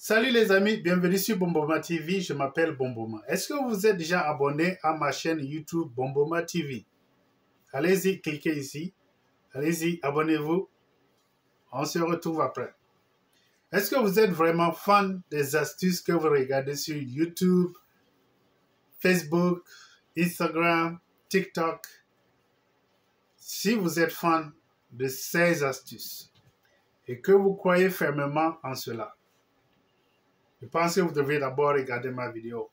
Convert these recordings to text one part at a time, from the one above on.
Salut les amis, bienvenue sur Bomboma TV, je m'appelle Bomboma. Est-ce que vous êtes déjà abonné à ma chaîne YouTube Bomboma TV? Allez-y, cliquez ici. Allez-y, abonnez-vous. On se retrouve après. Est-ce que vous êtes vraiment fan des astuces que vous regardez sur YouTube, Facebook, Instagram, TikTok? Si vous êtes fan de ces astuces et que vous croyez fermement en cela, je pense que vous devez d'abord regarder ma vidéo.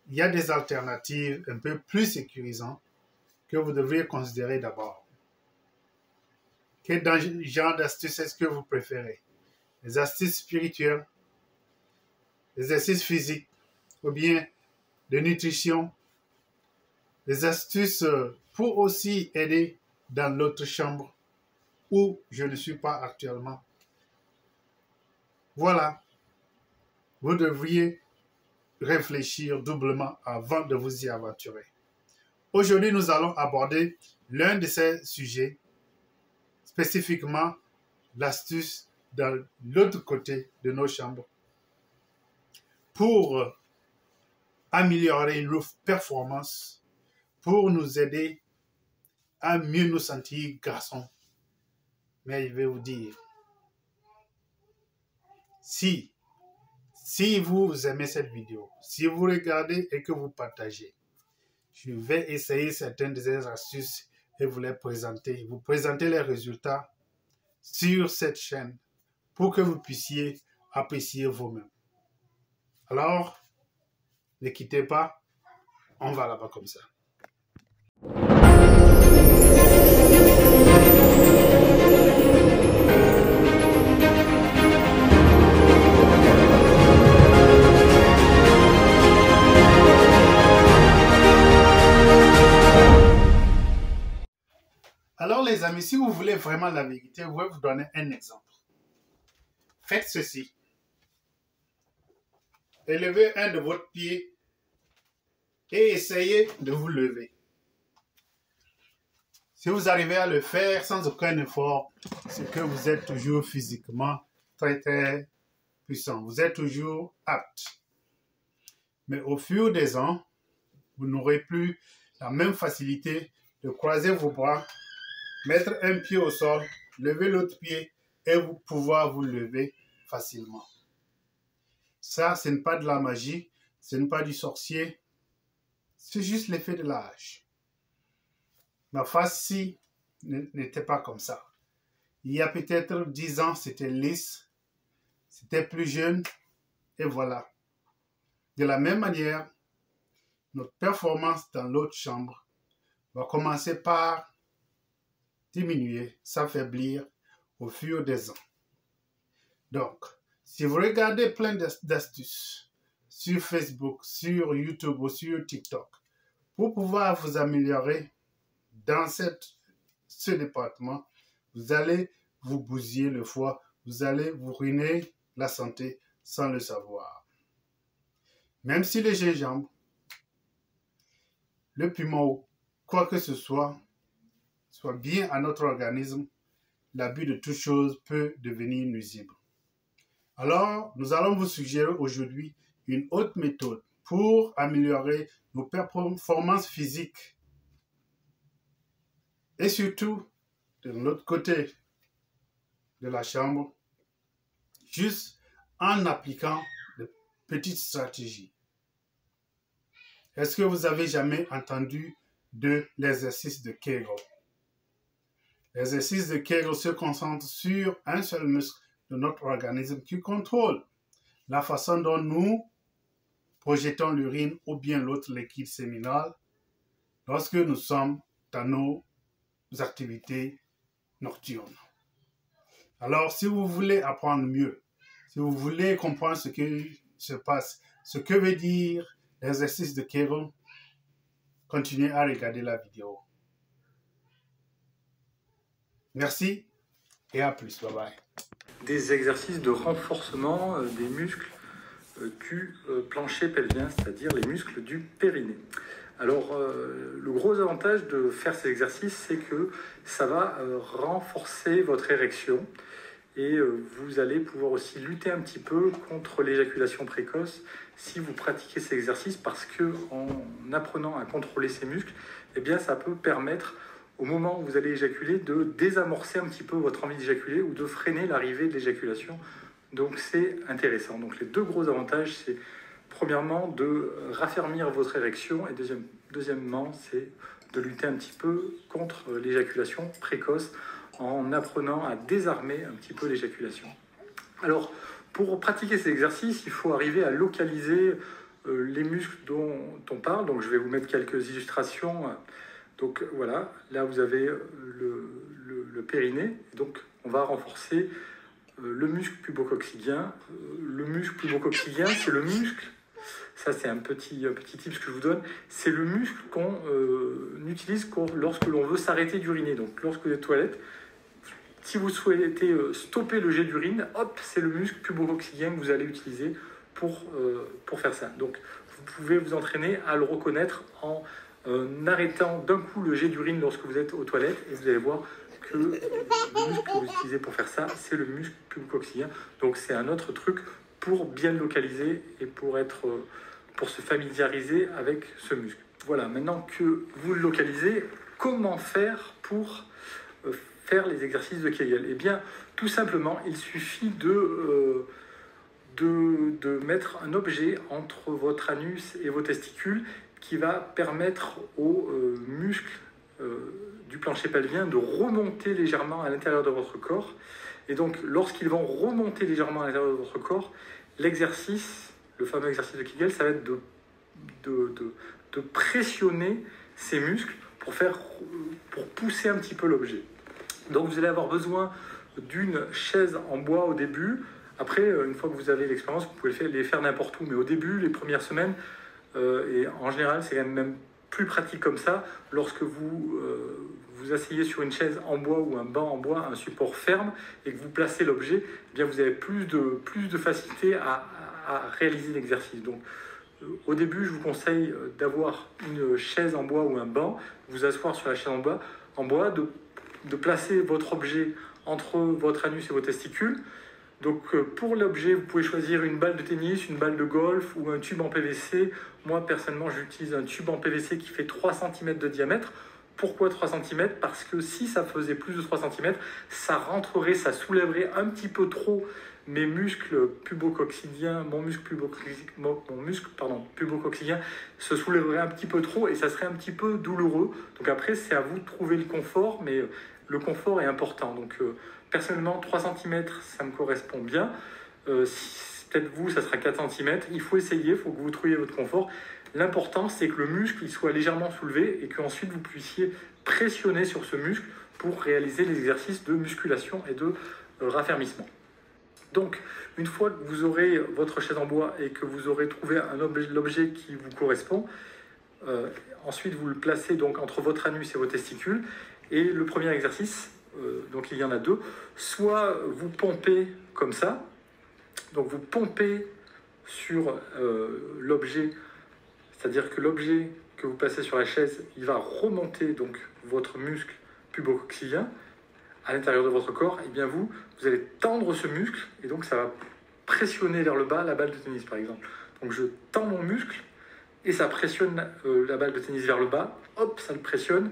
Il y a des alternatives un peu plus sécurisantes que vous devriez considérer d'abord. Quel genre d'astuces est-ce que vous préférez? Les astuces spirituelles, les exercices physiques ou bien de nutrition, les astuces pour aussi aider dans l'autre chambre où je ne suis pas actuellement. Voilà, vous devriez réfléchir doublement avant de vous y aventurer. Aujourd'hui, nous allons aborder l'un de ces sujets, spécifiquement l'astuce dans l'autre côté de nos chambres pour améliorer nos performances, pour nous aider à mieux nous sentir garçons. Mais je vais vous dire, si vous aimez cette vidéo, si vous regardez et que vous partagez, je vais essayer certaines de ces astuces et vous les présenter, vous présenter les résultats sur cette chaîne pour que vous puissiez apprécier vous-même. Alors, ne quittez pas, on va là-bas comme ça. Alors les amis, si vous voulez vraiment la vérité, je vais vous donner un exemple. Faites ceci. Élevez un de votre pied et essayez de vous lever. Si vous arrivez à le faire sans aucun effort, c'est que vous êtes toujours physiquement très puissant. Vous êtes toujours apte. Mais au fur des ans, vous n'aurez plus la même facilité de croiser vos bras, mettre un pied au sol, lever l'autre pied et pouvoir vous lever facilement. Ça, ce n'est pas de la magie, ce n'est pas du sorcier, c'est juste l'effet de l'âge. Ma face-ci n'était pas comme ça. Il y a peut-être 10 ans, c'était lisse, c'était plus jeune, et voilà. De la même manière, notre performance dans l'autre chambre va commencer par diminuer, s'affaiblir au fur des ans. Donc, si vous regardez plein d'astuces sur Facebook, sur YouTube ou sur TikTok, pour pouvoir vous améliorer dans ce département, vous allez vous bousiller le foie, vous allez vous ruiner la santé sans le savoir. Même si le gingembre, le piment ou quoi que ce soit bien à notre organisme, l'abus de toute chose peut devenir nuisible. Alors, nous allons vous suggérer aujourd'hui une autre méthode pour améliorer nos performances physiques et surtout de l'autre côté de la chambre, juste en appliquant de petites stratégies. Est-ce que vous avez jamais entendu de l'exercice de Kegel? L'exercice de Kegel se concentre sur un seul muscle de notre organisme qui contrôle la façon dont nous projetons l'urine ou bien l'autre liquide séminal lorsque nous sommes dans nos activités nocturnes. Alors, si vous voulez apprendre mieux, si vous voulez comprendre ce qui se passe, ce que veut dire l'exercice de Kegel, continuez à regarder la vidéo. Merci et à plus. Bye bye. Des exercices de renforcement des muscles du plancher pelvien, c'est-à-dire les muscles du périnée. Alors, le gros avantage de faire ces exercices, c'est que ça va renforcer votre érection Et vous allez pouvoir aussi lutter un petit peu contre l'éjaculation précoce si vous pratiquez ces exercices, parce qu'en apprenant à contrôler ces muscles, eh bien, ça peut permettre, au moment où vous allez éjaculer, de désamorcer un petit peu votre envie d'éjaculer ou de freiner l'arrivée de l'éjaculation. Donc c'est intéressant. Donc les deux gros avantages, c'est premièrement de raffermir votre érection et deuxièmement, c'est de lutter un petit peu contre l'éjaculation précoce en apprenant à désarmer un petit peu l'éjaculation. Alors, pour pratiquer ces exercices, il faut arriver à localiser les muscles dont on parle. Donc, je vais vous mettre quelques illustrations. Donc, voilà, là, vous avez le périnée. Donc, on va renforcer le muscle pubococcygien. Le muscle pubococcygien, c'est le muscle, ça c'est un petit tip que je vous donne, c'est le muscle qu'on utilise lorsque l'on veut s'arrêter d'uriner. Donc, lorsque vous êtes aux toilettes, si vous souhaitez stopper le jet d'urine, hop, c'est le muscle pubococcygien que vous allez utiliser pour faire ça. Donc, vous pouvez vous entraîner à le reconnaître en arrêtant d'un coup le jet d'urine lorsque vous êtes aux toilettes, et vous allez voir que le muscle que vous utilisez pour faire ça, c'est le muscle pubococcygien. Donc, c'est un autre truc pour bien le localiser et pour se familiariser avec ce muscle. Voilà, maintenant que vous le localisez, comment faire pour faire les exercices de Kegel? Eh bien, tout simplement, il suffit de mettre un objet entre votre anus et vos testicules qui va permettre aux muscles du plancher pelvien de remonter légèrement à l'intérieur de votre corps. Et donc, lorsqu'ils vont remonter légèrement à l'intérieur de votre corps, l'exercice, le fameux exercice de Kegel, ça va être de pressionner ces muscles pour pousser un petit peu l'objet. Donc, vous allez avoir besoin d'une chaise en bois au début. Après, une fois que vous avez l'expérience, vous pouvez les faire n'importe où. Mais au début, les premières semaines, et en général, c'est même plus pratique comme ça. Lorsque vous vous asseyez sur une chaise en bois ou un banc en bois, un support ferme, et que vous placez l'objet, eh bien vous avez plus de facilité à réaliser l'exercice. Donc, au début, je vous conseille d'avoir une chaise en bois ou un banc, vous asseoir sur la chaise en bois, de placer votre objet entre votre anus et vos testicules. Donc, pour l'objet, vous pouvez choisir une balle de tennis, une balle de golf ou un tube en PVC. Moi, personnellement, j'utilise un tube en PVC qui fait 3 cm de diamètre. Pourquoi 3 cm? Parce que si ça faisait plus de 3 cm, ça rentrerait, ça soulèverait un petit peu trop mes muscles pubococcygiens, mon muscle pubococcygien se soulèverait un petit peu trop et ça serait un petit peu douloureux. Donc après, c'est à vous de trouver le confort, mais le confort est important. Donc personnellement, 3 cm, ça me correspond bien. Peut-être vous, ça sera 4 cm. Il faut essayer, il faut que vous trouviez votre confort. L'important, c'est que le muscle il soit légèrement soulevé et qu'ensuite vous puissiez pressionner sur ce muscle pour réaliser les exercices de musculation et de raffermissement. Donc, une fois que vous aurez votre chaise en bois et que vous aurez trouvé l'objet qui vous correspond, ensuite vous le placez donc entre votre anus et vos testicules. Et le premier exercice, donc il y en a deux, soit vous pompez comme ça, donc vous pompez sur l'objet, c'est-à-dire que l'objet que vous placez sur la chaise, il va remonter donc votre muscle pubococcygien à l'intérieur de votre corps. Et bien vous allez tendre ce muscle et donc ça va pressionner vers le bas la balle de tennis par exemple. Donc je tends mon muscle et ça pressionne la balle de tennis vers le bas, hop, ça le pressionne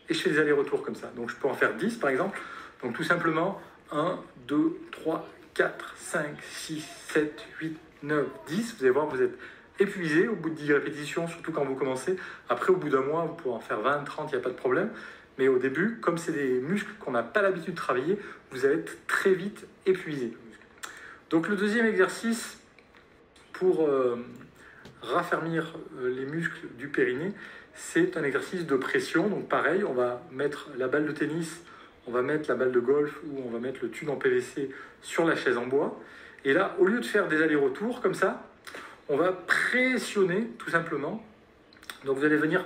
et je fais des allers-retours comme ça. Donc je peux en faire 10 par exemple. Donc tout simplement 1, 2, 3, 4, 5, 6, 7, 8, 9, 10. Vous allez voir, vous êtes épuisé au bout de 10 répétitions, surtout quand vous commencez. Après, au bout d'un mois, vous pouvez en faire 20, 30, il n'y a pas de problème. Mais au début, comme c'est des muscles qu'on n'a pas l'habitude de travailler, vous allez être très vite épuisé. Donc le deuxième exercice pour raffermir les muscles du périnée, c'est un exercice de pression. Donc pareil, on va mettre la balle de tennis, on va mettre la balle de golf ou on va mettre le tube en PVC sur la chaise en bois. Et là, au lieu de faire des allers-retours comme ça, on va pressionner tout simplement. Donc vous allez venir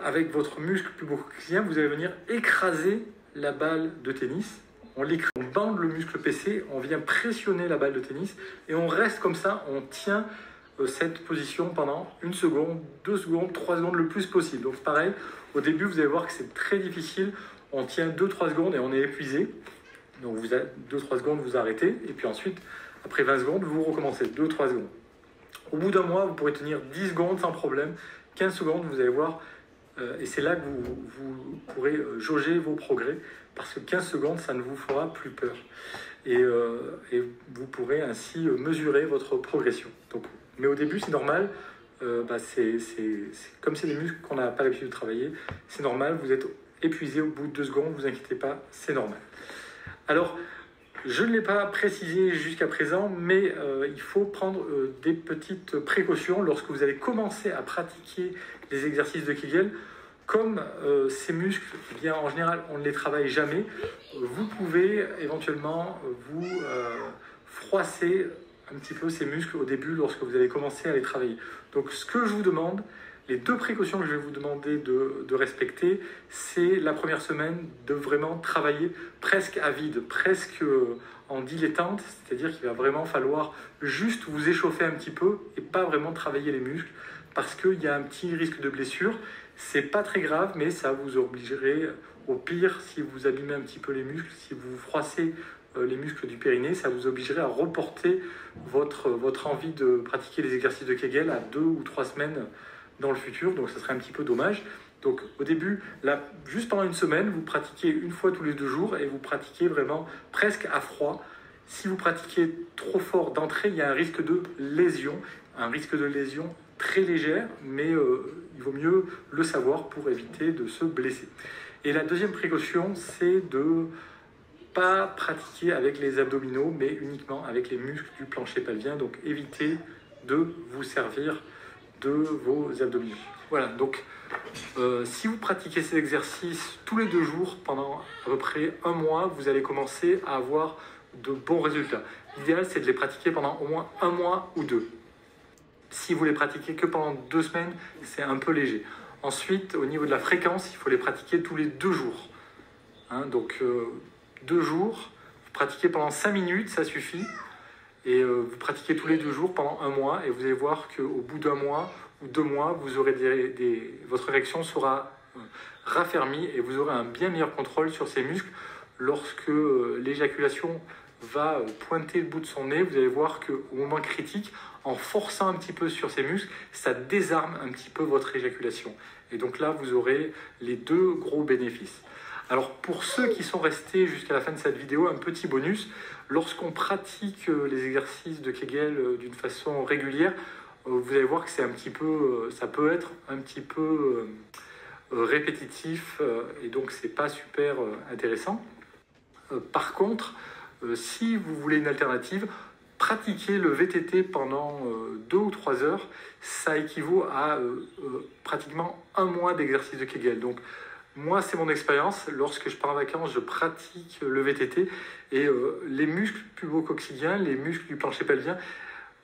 avec votre muscle pubococcygien, vous allez venir écraser la balle de tennis. On bande le muscle PC, on vient pressionner la balle de tennis et on reste comme ça, on tient cette position pendant 1 seconde, 2 secondes, 3 secondes le plus possible. Donc pareil, au début vous allez voir que c'est très difficile, on tient 2-3 secondes et on est épuisé. Donc vous avez 2-3 secondes, vous arrêtez, et puis ensuite, après 20 secondes, vous recommencez, 2-3 secondes. Au bout d'un mois, vous pourrez tenir 10 secondes sans problème, 15 secondes, vous allez voir, et c'est là que vous pourrez jauger vos progrès, parce que 15 secondes, ça ne vous fera plus peur. Et vous pourrez ainsi mesurer votre progression. Donc, mais au début, c'est normal, comme c'est des muscles qu'on n'a pas l'habitude de travailler, c'est normal, vous êtes épuisé au bout de 2 secondes, ne vous inquiétez pas, c'est normal. Alors, je ne l'ai pas précisé jusqu'à présent, mais il faut prendre des petites précautions lorsque vous allez commencer à pratiquer les exercices de Kegel. Comme ces muscles, eh bien, en général, on ne les travaille jamais, vous pouvez éventuellement vous froisser un petit peu ces muscles au début lorsque vous allez commencer à les travailler. Donc, ce que je vous demande, les 2 précautions que je vais vous demander de respecter, c'est la première semaine de vraiment travailler presque à vide, presque en dilettante, c'est-à-dire qu'il va vraiment falloir juste vous échauffer un petit peu et pas vraiment travailler les muscles parce qu'il y a un petit risque de blessure. C'est pas très grave, mais ça vous obligerait, au pire, si vous abîmez un petit peu les muscles, si vous froissez les muscles du périnée, ça vous obligerait à reporter votre envie de pratiquer les exercices de Kegel à 2 ou 3 semaines dans le futur, donc ça serait un petit peu dommage. Donc au début, là, juste pendant une semaine, vous pratiquez une fois tous les 2 jours et vous pratiquez vraiment presque à froid. Si vous pratiquez trop fort d'entrée, il y a un risque de lésion très légère, mais il vaut mieux le savoir pour éviter de se blesser. Et la deuxième précaution, c'est de pas pratiquer avec les abdominaux, mais uniquement avec les muscles du plancher pelvien. Donc évitez de vous servir de vos abdominaux. Voilà, donc si vous pratiquez ces exercices tous les 2 jours pendant à peu près 1 mois, vous allez commencer à avoir de bons résultats. L'idéal, c'est de les pratiquer pendant au moins 1 mois ou 2. Si vous les pratiquez que pendant 2 semaines, c'est un peu léger. Ensuite, au niveau de la fréquence, il faut les pratiquer tous les 2 jours. Donc 2 jours, vous pratiquez pendant 5 minutes, ça suffit. Et vous pratiquez tous les 2 jours pendant 1 mois et vous allez voir qu'au bout d'1 mois ou 2 mois, vous aurez votre érection sera raffermie et vous aurez un bien meilleur contrôle sur ces muscles. Lorsque l'éjaculation va pointer le bout de son nez, vous allez voir qu'au moment critique, en forçant un petit peu sur ces muscles, ça désarme un petit peu votre éjaculation. Et donc là, vous aurez les 2 gros bénéfices. Alors pour ceux qui sont restés jusqu'à la fin de cette vidéo, un petit bonus. Lorsqu'on pratique les exercices de Kegel d'une façon régulière, vous allez voir que ça peut être un petit peu répétitif et donc c'est pas super intéressant. Par contre, si vous voulez une alternative, pratiquer le VTT pendant 2 ou 3 heures, ça équivaut à pratiquement 1 mois d'exercice de Kegel. Donc moi, c'est mon expérience. Lorsque je pars en vacances, je pratique le VTT et les muscles pubo-coccygiens, les muscles du plancher pelvien,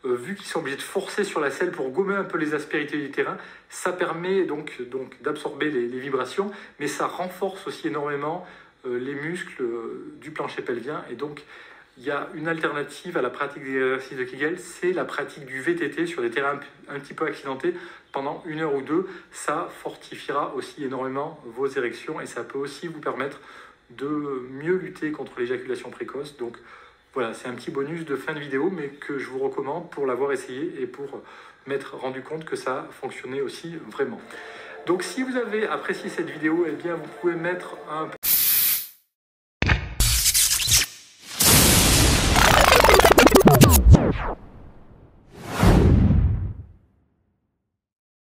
vu qu'ils sont obligés de forcer sur la selle pour gommer un peu les aspérités du terrain, ça permet donc d'absorber les vibrations, mais ça renforce aussi énormément les muscles du plancher pelvien. Et donc, il y a une alternative à la pratique des exercices de Kegel, c'est la pratique du VTT sur des terrains un petit peu accidentés pendant 1 heure ou 2. Ça fortifiera aussi énormément vos érections et ça peut aussi vous permettre de mieux lutter contre l'éjaculation précoce. Donc voilà, c'est un petit bonus de fin de vidéo, mais que je vous recommande pour l'avoir essayé et pour m'être rendu compte que ça fonctionnait aussi vraiment. Donc si vous avez apprécié cette vidéo, eh bien vous pouvez mettre un